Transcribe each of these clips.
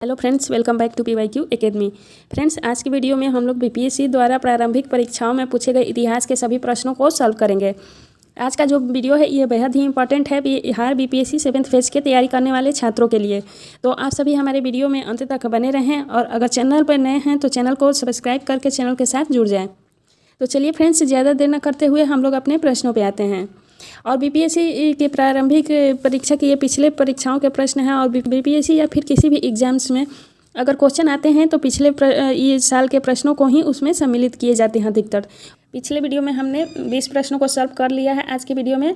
Hello friends, welcome back to PYQ academy. Friends, आज की video में हम लोग BPSC द्वारा प्रारंभिक परीक्षाओं में पूछे गए इतिहास के सभी प्रश्नों को सॉल्व करेंगे। आज का जो वीडियो है ये बेहद ही इंपॉर्टेंट है बिहार BPSC 7th फेज की तैयारी करने वाले छात्रों के लिए। तो आप सभी हमारे वीडियो में अंत तक बने रहें और अगर चैनल पर नए हैं तो चैनल को सब्सक्राइब करके चैनल के साथ जुड़ जाएँ। तो चलिए फ्रेंड्स, ज़्यादा देर न करते हुए हम लोग अपने प्रश्नों पर आते हैं। और BPSC के प्रारंभिक परीक्षा की ये पिछले परीक्षाओं के प्रश्न हैं और BPSC या फिर किसी भी एग्जाम्स में अगर क्वेश्चन आते हैं तो पिछले ये साल के प्रश्नों को ही उसमें सम्मिलित किए जाते हैं अधिकतर। पिछले वीडियो में हमने 20 प्रश्नों को सॉल्व कर लिया है। आज की वीडियो में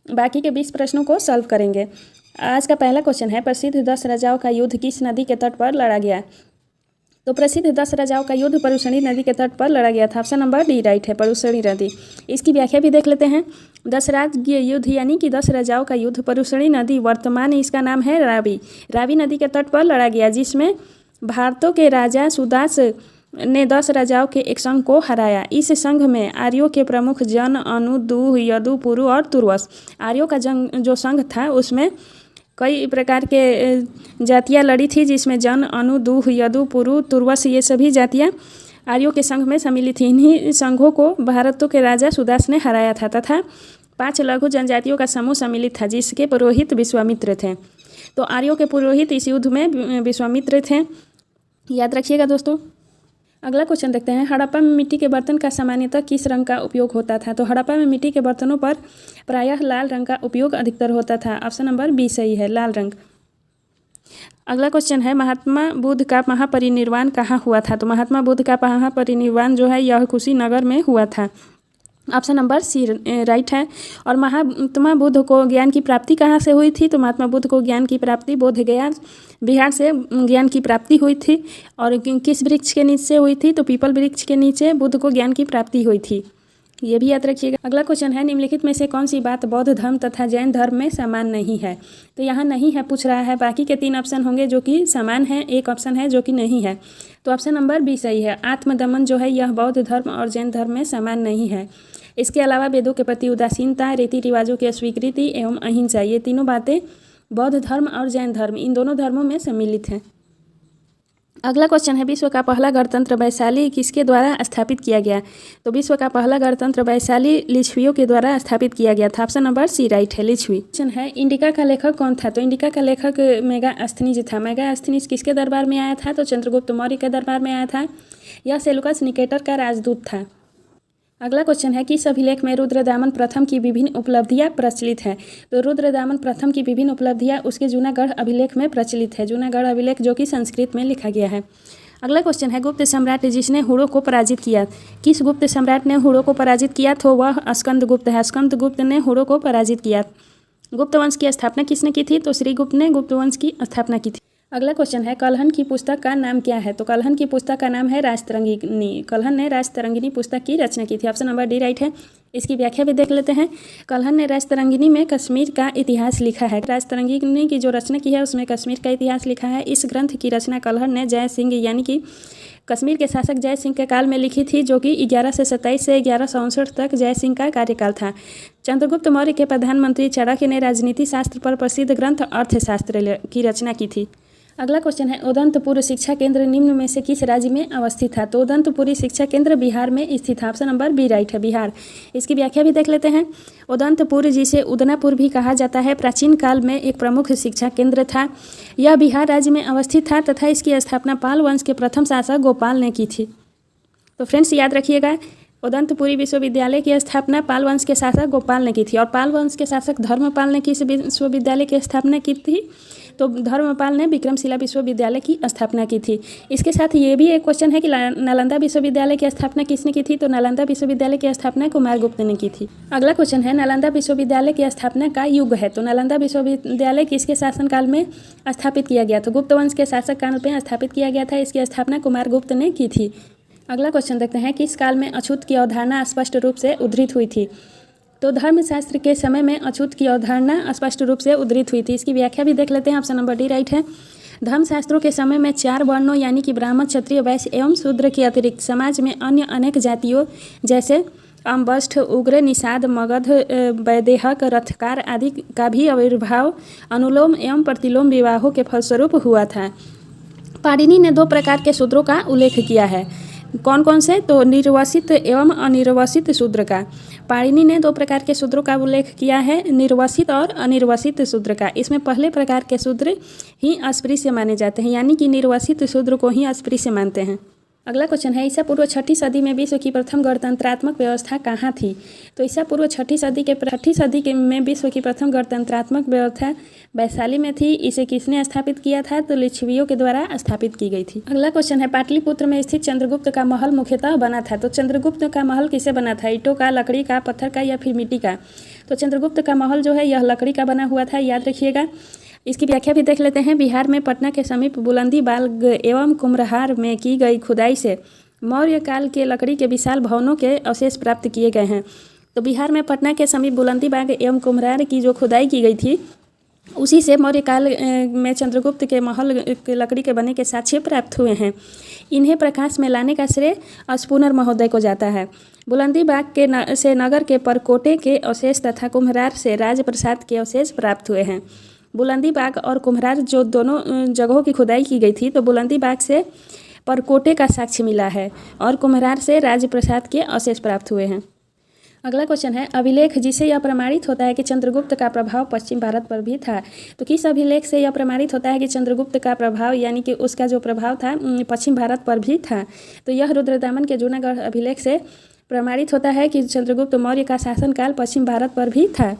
बाकी के 20 प्रश्नों को सॉल्व करेंगे। आज का पहला क्वेश्चन है, प्रसिद्ध 10 राजाओं का युद्ध किस नदी के तट पर लड़ा गया? तो प्रसिद्ध 10 राजाओं का युद्ध परुशनी नदी के तट पर लड़ा गया था। ऑप्शन नंबर डी राइट है, परुशनी नदी। इसकी व्याख्या भी देख लेते हैं। 10 राज्य युद्ध यानी कि 10 राजाओं का युद्ध परुशनी नदी, वर्तमान इसका नाम है रावी नदी के तट पर लड़ा गया, जिसमें भारतों के राजा सुदास ने 10 राजाओं के एक संघ को हराया। इस संघ में आर्यों के प्रमुख जन, अनु, दूह, यदु, पुरु और तुर्वस। आर्यों का जो संघ था उसमें कई प्रकार के जातियाँ लड़ी थी, जिसमें जन, अनु, दूह, यदु, पुरु, तुर्वस ये सभी जातियाँ आर्यों के संघ में सम्मिलित थी। इन्हीं संघों को भारतों के राजा सुदास ने हराया था तथा 5 लघु जनजातियों का समूह सम्मिलित था, जिसके पुरोहित विश्वामित्र थे। तो आर्यों के पुरोहित इस युद्ध में विश्वामित्र थे, याद रखिएगा दोस्तों। अगला क्वेश्चन देखते हैं, हड़प्पा में मिट्टी के बर्तन का सामान्यतः किस रंग का उपयोग होता था? तो हड़प्पा में मिट्टी के बर्तनों पर प्रायः लाल रंग का उपयोग अधिकतर होता था। ऑप्शन नंबर बी सही है, लाल रंग। अगला क्वेश्चन है, महात्मा बुद्ध का महापरिनिर्वाण कहाँ हुआ था? तो महात्मा बुद्ध का महापरिनिर्वाण जो है यह कुशीनगर में हुआ था। ऑप्शन नंबर सी राइट है। और महात्मा बुद्ध को ज्ञान की प्राप्ति कहाँ से हुई थी? तो महात्मा बुद्ध को ज्ञान की प्राप्ति बोधगया बिहार से ज्ञान की प्राप्ति हुई थी। और किस वृक्ष के नीचे हुई थी? तो पीपल वृक्ष के नीचे बुद्ध को ज्ञान की प्राप्ति हुई थी, ये भी याद रखिएगा। अगला क्वेश्चन है, निम्नलिखित में से कौन सी बात बौद्ध धर्म तथा जैन धर्म में समान नहीं है? तो यहाँ नहीं है पूछ रहा है, बाकी के 3 ऑप्शन होंगे जो कि समान है, एक ऑप्शन है जो कि नहीं है। तो ऑप्शन नंबर बी सही है, आत्मदमन जो है यह बौद्ध धर्म और जैन धर्म में समान नहीं है। इसके अलावा वेदों के प्रति उदासीनता, रीति रिवाजों की अस्वीकृति एवं अहिंसा, ये तीनों बातें बौद्ध धर्म और जैन धर्म इन दोनों धर्मों में सम्मिलित हैं। अगला क्वेश्चन है, विश्व का पहला गणतंत्र वैशाली किसके द्वारा स्थापित किया गया? तो विश्व का पहला गणतंत्र वैशाली लिच्छवियों के द्वारा स्थापित किया गया था। ऑप्शन नंबर सी राइट है, लिच्छवी। क्वेश्चन है, इंडिका का लेखक कौन था? तो इंडिका का लेखक मेगास्थनीज था। मेगास्थनीज किसके दरबार में आया था? तो चंद्रगुप्त मौर्य के दरबार में आया था। यह सेलुकस निकेटर का राजदूत था। अगला क्वेश्चन है, किस अभिलेख में रुद्रदामन प्रथम की विभिन्न उपलब्धियां प्रचलित है? तो रुद्रदामन प्रथम की विभिन्न उपलब्धियां उसके जूनागढ़ अभिलेख में प्रचलित है। जूनागढ़ अभिलेख जो कि संस्कृत में लिखा गया है। अगला क्वेश्चन है, गुप्त सम्राट जिसने हुड़ों को पराजित किया, किस गुप्त सम्राट ने हुड़ों को पराजित किया? तो वह स्कंदगुप्त है। स्कंदगुप्त ने हुड़ों को पराजित किया। गुप्त वंश की स्थापना किसने की थी? तो श्रीगुप्त ने गुप्त वंश की स्थापना की थी। अगला क्वेश्चन है, कलहन की पुस्तक का नाम क्या है? तो कलहन की पुस्तक का नाम है राजतरंगिणी। कलहन ने राजतरंगिणी पुस्तक की रचना की थी। ऑप्शन नंबर डी राइट है। इसकी व्याख्या भी देख लेते हैं। कलहन ने राजतरंगिणी में कश्मीर का इतिहास लिखा है। राजतरंगिणी की जो रचना की है उसमें कश्मीर का इतिहास लिखा है। इस ग्रंथ की रचना कलहन ने जय सिंह यानी कि कश्मीर के शासक जय सिंह के काल में लिखी थी, जो कि 1127 से 1159 तक जय सिंह का कार्यकाल था। चंद्रगुप्त मौर्य के प्रधानमंत्री चाणक्य ने राजनीति शास्त्र पर प्रसिद्ध ग्रंथ अर्थशास्त्र की रचना की थी। अगला क्वेश्चन है, उदंतपुर शिक्षा केंद्र निम्न में से किस राज्य में अवस्थित था? तो उदंतपुरी शिक्षा केंद्र बिहार में स्थित है। ऑप्शन नंबर बी राइट है, बिहार। इसकी व्याख्या भी देख लेते हैं। उदंतपुर, जिसे उदनापुर भी कहा जाता है, प्राचीन काल में एक प्रमुख शिक्षा केंद्र था। यह बिहार राज्य में अवस्थित था तथा इसकी स्थापना पाल वंश के प्रथम शासक गोपाल ने की थी। तो फ्रेंड्स याद रखिएगा, उदंतपुरी विश्वविद्यालय की स्थापना पाल वंश के शासक गोपाल ने की थी। और पाल वंश के शासक धर्मपाल ने किस विश्वविद्यालय की स्थापना की थी? तो धर्मपाल ने विक्रमशिला विश्वविद्यालय की स्थापना की थी। इसके साथ ये भी एक क्वेश्चन है कि नालंदा विश्वविद्यालय की स्थापना किसने की थी? तो नालंदा विश्वविद्यालय की स्थापना कुमारगुप्त ने की थी। अगला क्वेश्चन है, नालंदा विश्वविद्यालय की स्थापना का युग है। तो नालंदा विश्वविद्यालय किसके शासनकाल में स्थापित किया गया? तो गुप्त वंश के शासक काल में स्थापित किया गया था। इसकी स्थापना कुमारगुप्त ने की थी। अगला क्वेश्चन देखते हैं, किस काल में अछूत की अवधारणा स्पष्ट रूप से उद्धृत हुई थी? तो धर्मशास्त्र के समय में अछूत की अवधारणा स्पष्ट रूप से उद्धृत हुई थी। इसकी व्याख्या भी देख लेते हैं। ऑप्शन नंबर डी राइट है। धर्मशास्त्रों के समय में 4 वर्णों यानी कि ब्राह्मण, क्षत्रिय, वैश्य एवं शूद्र के अतिरिक्त समाज में अन्य अनेक जातियों जैसे अम्बष्ठ, उग्र, निषाद, मगध, वैदेहक, रथकार आदि का भी आविर्भाव अनुलोम एवं प्रतिलोम विवाहों के फलस्वरूप हुआ था। पाणिनि ने 2 प्रकार के शूद्रों का उल्लेख किया है। कौन कौन से? तो निर्वासित एवं अनिर्वासित शूद्र का। पाणिनि ने 2 प्रकार के शूद्रों का उल्लेख किया है, निर्वासित और अनिर्वासित शूद्र का। इसमें पहले प्रकार के शूद्र ही अस्पृश्य माने जाते हैं, यानी कि निर्वासित शूद्र को ही अस्पृश्य मानते हैं। अगला क्वेश्चन है, ईसा पूर्व 6ठी सदी में विश्व की प्रथम गणतंत्रात्मक व्यवस्था कहाँ थी? तो ईसा पूर्व 6ठी सदी में विश्व की प्रथम गणतंत्रात्मक व्यवस्था वैशाली में थी। इसे किसने स्थापित किया था? तो लिच्छवियों के द्वारा स्थापित की गई थी। अगला क्वेश्चन है, पाटलिपुत्र में स्थित चंद्रगुप्त का महल मुख्यतः बना था। तो चंद्रगुप्त का महल किसे बना था? ईंटों का, लकड़ी का, पत्थर का या फिर मिट्टी का? तो चंद्रगुप्त का महल जो है यह लकड़ी का बना हुआ था, याद रखिएगा। इसकी व्याख्या भी देख लेते हैं। बिहार में पटना के समीप बुलंदी बाग एवं कुम्हरार में की गई खुदाई से मौर्य काल के लकड़ी के विशाल भवनों के अवशेष प्राप्त किए गए हैं। तो बिहार में पटना के समीप बुलंदी बाग एवं कुम्हरार की जो खुदाई की गई थी, उसी से मौर्य काल में चंद्रगुप्त के महल लकड़ी के बने के साक्ष्य प्राप्त हुए हैं। इन्हें प्रकाश में लाने का श्रेय अस्पुनर महोदय को जाता है। बुलंदी बाग से नगर के परकोटे के अवशेष तथा कुम्हरार से राजप्रसाद के अवशेष प्राप्त हुए हैं। बुलंदी बाग और कुम्हरार जो दोनों जगहों की खुदाई की गई थी, तो बुलंदी बाग से परकोटे का साक्ष्य मिला है और कुम्हरार से राजप्रसाद के अवशेष प्राप्त हुए हैं। अगला क्वेश्चन है, अभिलेख जिसे यह प्रमाणित होता है कि चंद्रगुप्त का प्रभाव पश्चिम भारत पर भी था। तो किस अभिलेख से यह प्रमाणित होता है कि चंद्रगुप्त का प्रभाव, यानी कि उसका जो प्रभाव था पश्चिम भारत पर भी था? तो यह रुद्रदामन के जूनागढ़ अभिलेख से प्रमाणित होता है कि चंद्रगुप्त मौर्य का शासनकाल पश्चिम भारत पर भी था।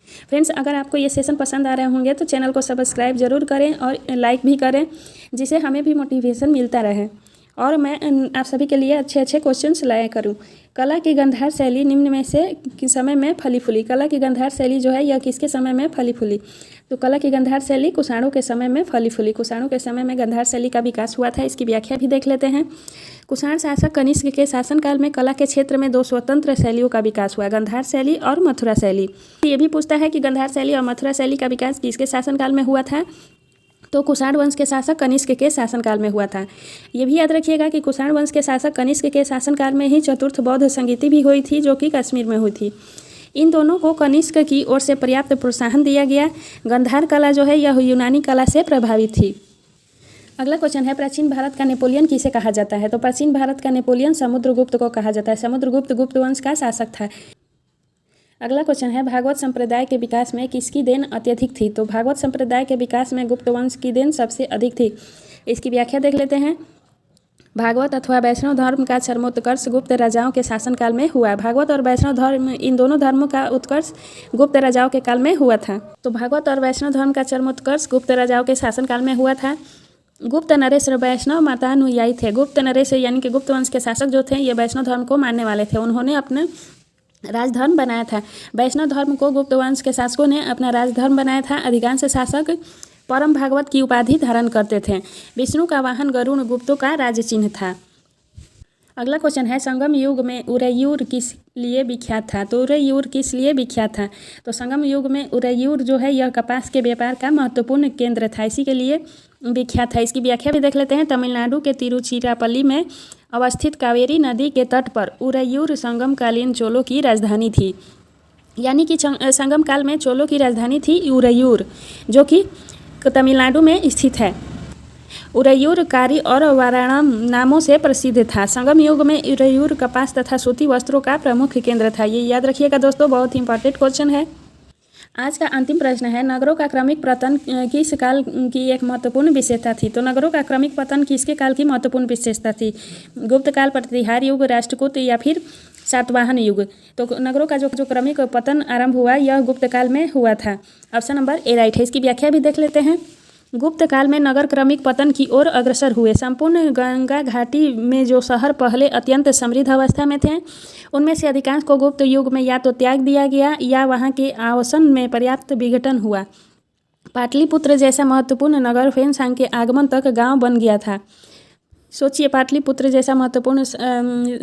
फ्रेंड्स, अगर आपको ये सेशन पसंद आ रहे होंगे तो चैनल को सब्सक्राइब जरूर करें और लाइक भी करें, जिससे हमें भी मोटिवेशन मिलता रहे और मैं आप सभी के लिए अच्छे अच्छे क्वेश्चंस लाया करूं। कला की गंधार शैली निम्न में से किस समय में फली फूली? कला की गंधार शैली जो है यह किसके समय में फली फूली? तो कला की गंधार शैली कुषाणों के समय में फली फूली। कुषाणों के समय में गंधार शैली का विकास हुआ था। इसकी व्याख्या भी देख लेते हैं। कुषाण शासक कनिष्क के शासनकाल में कला के क्षेत्र में 2 स्वतंत्र शैलियों का विकास हुआ, गंधार शैली और मथुरा शैली। ये भी पूछता है कि गंधार शैली और मथुरा शैली का विकास किसके शासनकाल में हुआ था? तो कुषाण वंश के शासक कनिष्क के शासनकाल में हुआ था। ये भी याद रखिएगा कि कुषाण वंश के शासक कनिष्क के शासनकाल में ही चतुर्थ बौद्ध संगीति भी हुई थी, जो कि कश्मीर में हुई थी। इन दोनों को कनिष्क की ओर से पर्याप्त प्रोत्साहन दिया गया। गंधार कला जो है यह यूनानी कला से प्रभावित थी। अगला क्वेश्चन है, प्राचीन भारत का नेपोलियन किसे कहा जाता है? तो प्राचीन भारत का नेपोलियन समुद्रगुप्त को कहा जाता है। समुद्रगुप्त गुप्त वंश का शासक था। अगला क्वेश्चन है, भागवत संप्रदाय के विकास में किसकी देन अत्यधिक थी? तो भागवत संप्रदाय के विकास में गुप्त वंश की देन सबसे अधिक थी। इसकी व्याख्या देख लेते हैं। भागवत अथवा वैष्णव धर्म का चरमोत्कर्ष गुप्त राजाओं के शासनकाल में हुआ। भागवत और वैष्णव धर्म, इन दोनों धर्मों का उत्कर्ष गुप्त राजाओं के काल में हुआ था। तो भागवत और वैष्णव धर्म का चरमोत्कर्ष गुप्त राजाओं के शासनकाल में हुआ था। गुप्त नरेश वैष्णव मतानुयायी थे। गुप्त नरेश यानी कि गुप्त वंश के शासक जो थे, ये वैष्णव धर्म को मानने वाले थे। उन्होंने अपने राजधर्म बनाया था। वैष्णव धर्म को गुप्त वंश के शासकों ने अपना राजधर्म बनाया था। अधिकांश शासक परम भागवत की उपाधि धारण करते थे। विष्णु का वाहन गरुड़ गुप्तों का राज चिन्ह था। अगला क्वेश्चन है, संगम युग में उरैयूर किस लिए विख्यात था? तो उरैयूर किस लिए विख्यात था? तो संगम युग में उरैयूर जो है यह कपास के व्यापार का महत्वपूर्ण केंद्र था, इसी के लिए विख्यात है। इसकी व्याख्या भी देख लेते हैं। तमिलनाडु के तिरुचिरापल्ली में अवस्थित कावेरी नदी के तट पर उरैयूर संगमकालीन चोलों की राजधानी थी। यानी कि संगम काल में चोलों की राजधानी थी उरैयूर, जो कि तमिलनाडु में स्थित है। उरैयूर कारी और वाराणम नामों से प्रसिद्ध था। संगम युग में उरैयूर कपास तथा सूती वस्त्रों का प्रमुख केंद्र था। ये याद रखिएगा दोस्तों, बहुत ही इंपॉर्टेंट क्वेश्चन है। आज का अंतिम प्रश्न है, नगरों का क्रमिक पतन किस काल की एक महत्वपूर्ण विशेषता थी? तो नगरों का क्रमिक पतन किसके काल की महत्वपूर्ण विशेषता थी? गुप्त काल, प्रतिहार युग, राष्ट्रकूट या फिर सातवाहन युग? तो नगरों का जो क्रमिक पतन आरंभ हुआ यह गुप्त काल में हुआ था। ऑप्शन नंबर ए राइट है। इसकी व्याख्या भी देख लेते हैं। गुप्त काल में नगर क्रमिक पतन की ओर अग्रसर हुए। संपूर्ण गंगा घाटी में जो शहर पहले अत्यंत समृद्ध अवस्था में थे, उनमें से अधिकांश को गुप्त युग में या तो त्याग दिया गया या वहां के आवासन में पर्याप्त विघटन हुआ। पाटलिपुत्र जैसा महत्वपूर्ण नगर फेनसांग के आगमन तक गांव बन गया था। सोचिए, पाटलिपुत्र जैसा महत्वपूर्ण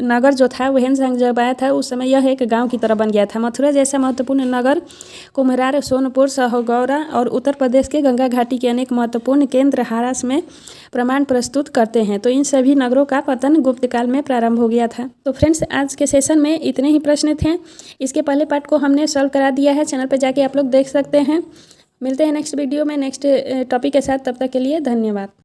नगर जो था वेहनसांग जब आया था उस समय यह एक गांव की तरह बन गया था। मथुरा जैसा महत्वपूर्ण नगर कुम्हरार, सोनपुर, सहगौरा और उत्तर प्रदेश के गंगा घाटी के अनेक महत्वपूर्ण केंद्र हारास में प्रमाण प्रस्तुत करते हैं। तो इन सभी नगरों का पतन गुप्त काल में प्रारंभ हो गया था। तो फ्रेंड्स, आज के सेशन में इतने ही प्रश्न थे। इसके पहले पार्ट को हमने सॉल्व करा दिया है, चैनल पर जाके आप लोग देख सकते हैं। मिलते हैं नेक्स्ट वीडियो में नेक्स्ट टॉपिक के साथ। तब तक के लिए धन्यवाद।